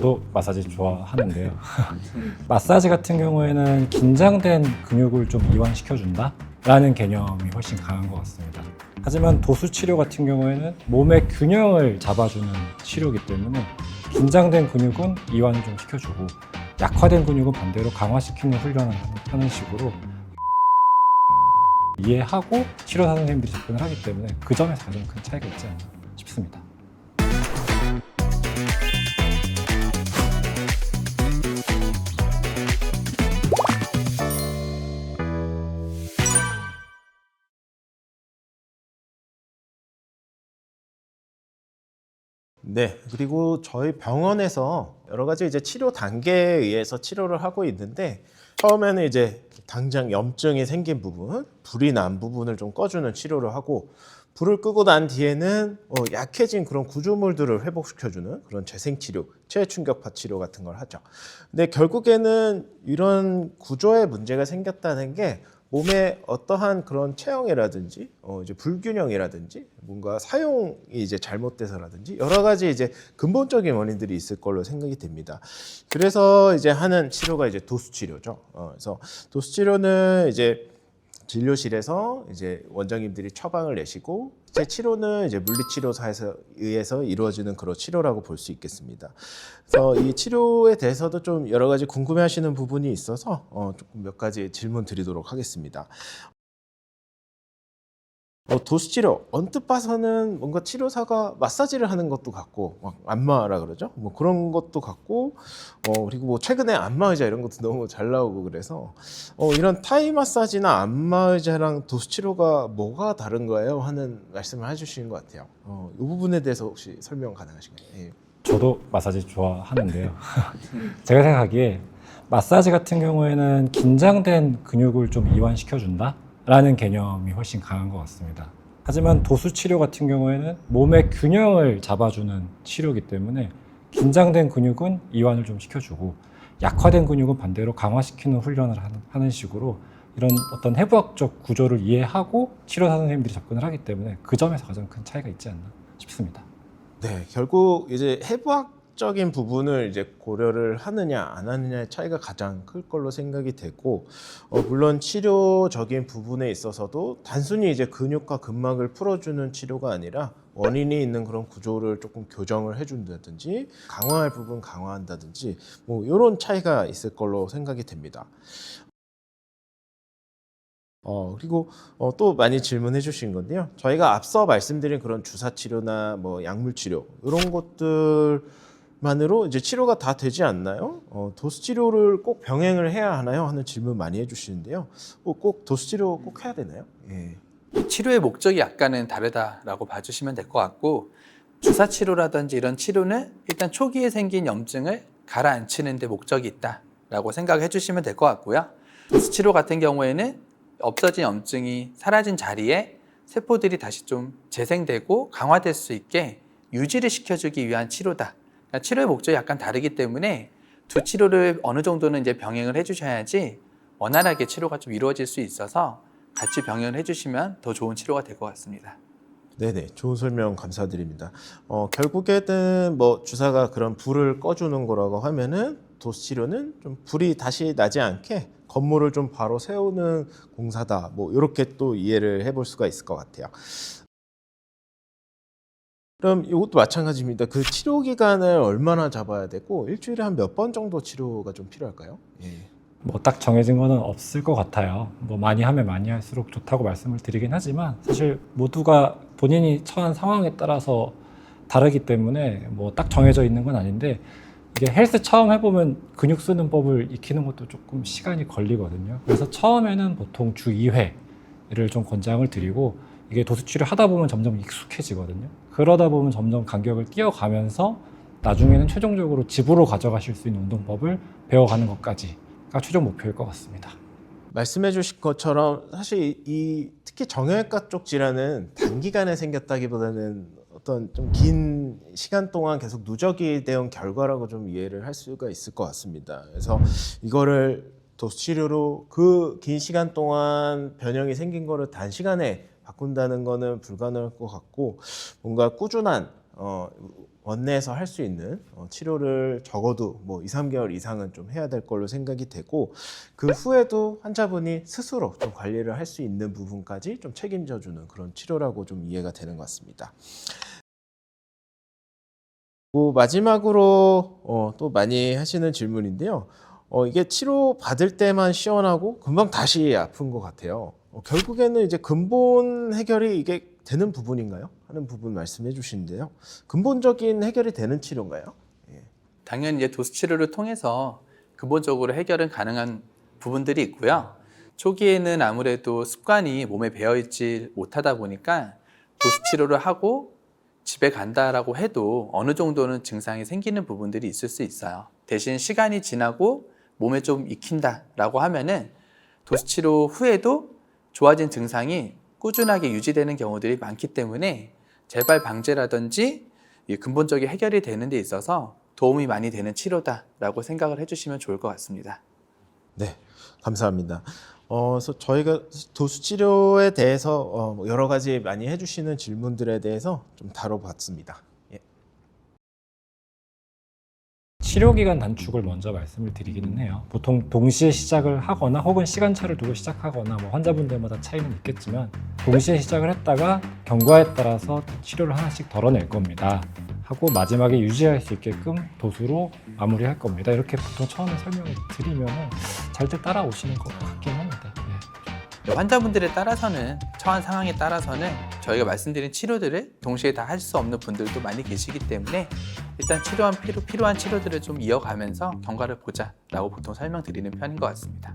저도 마사지 좋아하는데요. 마사지 같은 경우에는 긴장된 근육을 좀 이완시켜준다 라는 개념이 훨씬 강한 것 같습니다. 하지만 도수 치료 같은 경우에는 몸의 균형을 잡아주는 치료이기 때문에 긴장된 근육은 이완을 좀 시켜주고 약화된 근육은 반대로 강화시키는 훈련을 하는 식으로 이해하고 치료사 선생님들이 접근을 하기 때문에 그 점에서 가장 큰 차이가 있지 않나 싶습니다. 네, 그리고 저희 병원에서 여러 가지 이제 치료 단계에 의해서 치료를 하고 있는데, 처음에는 이제 당장 염증이 생긴 부분, 불이 난 부분을 좀 꺼주는 치료를 하고, 불을 끄고 난 뒤에는 약해진 그런 구조물들을 회복시켜주는 그런 재생치료, 체외충격파 치료 같은 걸 하죠. 근데 결국에는 이런 구조에 문제가 생겼다는 게 몸에 어떠한 그런 체형이라든지 이제 불균형이라든지 뭔가 사용이 이제 잘못돼서라든지 여러 가지 이제 근본적인 원인들이 있을 걸로 생각이 됩니다. 그래서 이제 하는 치료가 이제 도수 치료죠. 그래서 도수 치료는 이제 진료실에서 이제 원장님들이 처방을 내시고, 제 치료는 이제 물리치료사에서 의해서 이루어지는 그런 치료라고 볼 수 있겠습니다. 그래서 이 치료에 대해서도 좀 여러 가지 궁금해하시는 부분이 있어서 조금 몇 가지 질문 드리도록 하겠습니다. 도수 치료 언뜻 봐서는 뭔가 치료사가 마사지를 하는 것도 같고, 막 안마라 그러죠. 뭐 그런 것도 같고, 그리고 뭐 최근에 안마 의자 이런 것도 너무 잘 나오고 그래서 이런 타이 마사지나 안마 의자랑 도수 치료가 뭐가 다른 거예요? 하는 말씀을 해주시는 것 같아요. 이 부분에 대해서 혹시 설명 가능하신가요? 예. 저도 마사지 좋아하는데요. 제가 생각하기에 마사지 같은 경우에는 긴장된 근육을 좀 이완시켜준다 라는 개념이 훨씬 강한 것 같습니다. 하지만 도수 치료 같은 경우에는 몸의 균형을 잡아주는 치료이기 때문에 긴장된 근육은 이완을 좀 시켜주고 약화된 근육은 반대로 강화시키는 훈련을 하는 식으로 이런 어떤 해부학적 구조를 이해하고 치료사 선생님들이 접근을 하기 때문에 그 점에서 가장 큰 차이가 있지 않나 싶습니다. 네, 결국 이제 해부학적인 부분을 이제 고려를 하느냐 안 하느냐의 차이가 가장 클 걸로 생각이 되고, 물론 치료적인 부분에 있어서도 단순히 이제 근육과 근막을 풀어주는 치료가 아니라 원인이 있는 그런 구조를 조금 교정을 해준다든지 강화할 부분 강화한다든지 뭐 이런 차이가 있을 걸로 생각이 됩니다. 그리고 또 많이 질문해 주신 건데요. 저희가 앞서 말씀드린 그런 주사 치료나 뭐 약물 치료 이런 것들만으로 이제 치료가 다 되지 않나요? 도수 치료를 꼭 병행을 해야 하나요? 하는 질문 많이 해 주시는데요. 꼭 도수 치료 꼭 해야 되나요? 예. 치료의 목적이 약간은 다르다라고 봐주시면 될 것 같고, 주사 치료라든지 이런 치료는 일단 초기에 생긴 염증을 가라앉히는 데 목적이 있다라고 생각해 주시면 될 것 같고요. 도수 치료 같은 경우에는 없어진 염증이 사라진 자리에 세포들이 다시 좀 재생되고 강화될 수 있게 유지를 시켜주기 위한 치료다. 그러니까 치료의 목적이 약간 다르기 때문에 두 치료를 어느 정도는 이제 병행을 해주셔야지 원활하게 치료가 좀 이루어질 수 있어서 같이 병행을 해주시면 더 좋은 치료가 될 것 같습니다. 네네, 좋은 설명 감사드립니다. 결국에는 뭐 주사가 그런 불을 꺼주는 거라고 하면은 도수 치료는 좀 불이 다시 나지 않게 건물을 좀 바로 세우는 공사다. 뭐 이렇게 또 이해를 해볼 수가 있을 것 같아요. 그럼 이것도 마찬가지입니다. 그 치료 기간을 얼마나 잡아야 되고 일주일에 한 몇 번 정도 치료가 좀 필요할까요? 예. 뭐 딱 정해진 거는 없을 것 같아요. 뭐 많이 하면 많이 할수록 좋다고 말씀을 드리긴 하지만 사실 모두가 본인이 처한 상황에 따라서 다르기 때문에 뭐 딱 정해져 있는 건 아닌데, 이게 헬스 처음 해보면 근육 쓰는 법을 익히는 것도 조금 시간이 걸리거든요. 그래서 처음에는 보통 주 2회를 좀 권장을 드리고, 이게 도수치료 하다 보면 점점 익숙해지거든요. 그러다 보면 점점 간격을 뛰어가면서 나중에는 최종적으로 집으로 가져가실 수 있는 운동법을 배워가는 것까지가 최종 목표일 것 같습니다. 말씀해 주신 것처럼 사실 이 특히 정형외과 쪽 질환은 단기간에 생겼다기보다는 어떤 좀 긴 시간 동안 계속 누적이 되온 결과라고 좀 이해를 할 수가 있을 것 같습니다. 그래서 이거를 도수 치료로 그 긴 시간 동안 변형이 생긴 거를 단시간에 바꾼다는 거는 불가능할 것 같고, 뭔가 꾸준한 원내에서 할 수 있는 치료를 적어도 뭐 2, 3개월 이상은 좀 해야 될 걸로 생각이 되고, 그 후에도 환자분이 스스로 좀 관리를 할 수 있는 부분까지 좀 책임져 주는 그런 치료라고 좀 이해가 되는 것 같습니다. 마지막으로 또 많이 하시는 질문인데요. 이게 치료 받을 때만 시원하고 금방 다시 아픈 것 같아요. 결국에는 이제 근본 해결이 이게 되는 부분인가요? 하는 부분 말씀해 주시는데요. 근본적인 해결이 되는 치료인가요? 당연히 이제 도수 치료를 통해서 근본적으로 해결은 가능한 부분들이 있고요. 초기에는 아무래도 습관이 몸에 배어 있지 못하다 보니까 도수 치료를 하고 집에 간다라고 해도 어느 정도는 증상이 생기는 부분들이 있을 수 있어요. 대신 시간이 지나고 몸에 좀 익힌다라고 하면은 도수 치료 후에도 좋아진 증상이 꾸준하게 유지되는 경우들이 많기 때문에 재발 방지라든지 이 근본적인 해결이 되는 데 있어서 도움이 많이 되는 치료다라고 생각을 해주시면 좋을 것 같습니다. 네, 감사합니다. 그래서 저희가 도수 치료에 대해서 여러 가지 많이 해주시는 질문들에 대해서 좀 다뤄봤습니다. 예. 치료 기간 단축을 먼저 말씀을 드리기는 해요. 보통 동시에 시작을 하거나 혹은 시간차를 두고 시작하거나 뭐 환자분들마다 차이는 있겠지만 동시에 시작을 했다가 경과에 따라서 치료를 하나씩 덜어낼 겁니다. 하고 마지막에 유지할 수 있게끔 도수로 마무리할 겁니다. 이렇게 보통 처음에 설명을 드리면 잘들 따라오시는 것 같긴 합니다. 환자분들에 따라서는 처한 상황에 따라서는 저희가 말씀드린 치료들을 동시에 다 할 수 없는 분들도 많이 계시기 때문에 일단 필요한 치료들을 좀 이어가면서 경과를 보자라고 보통 설명드리는 편인 것 같습니다.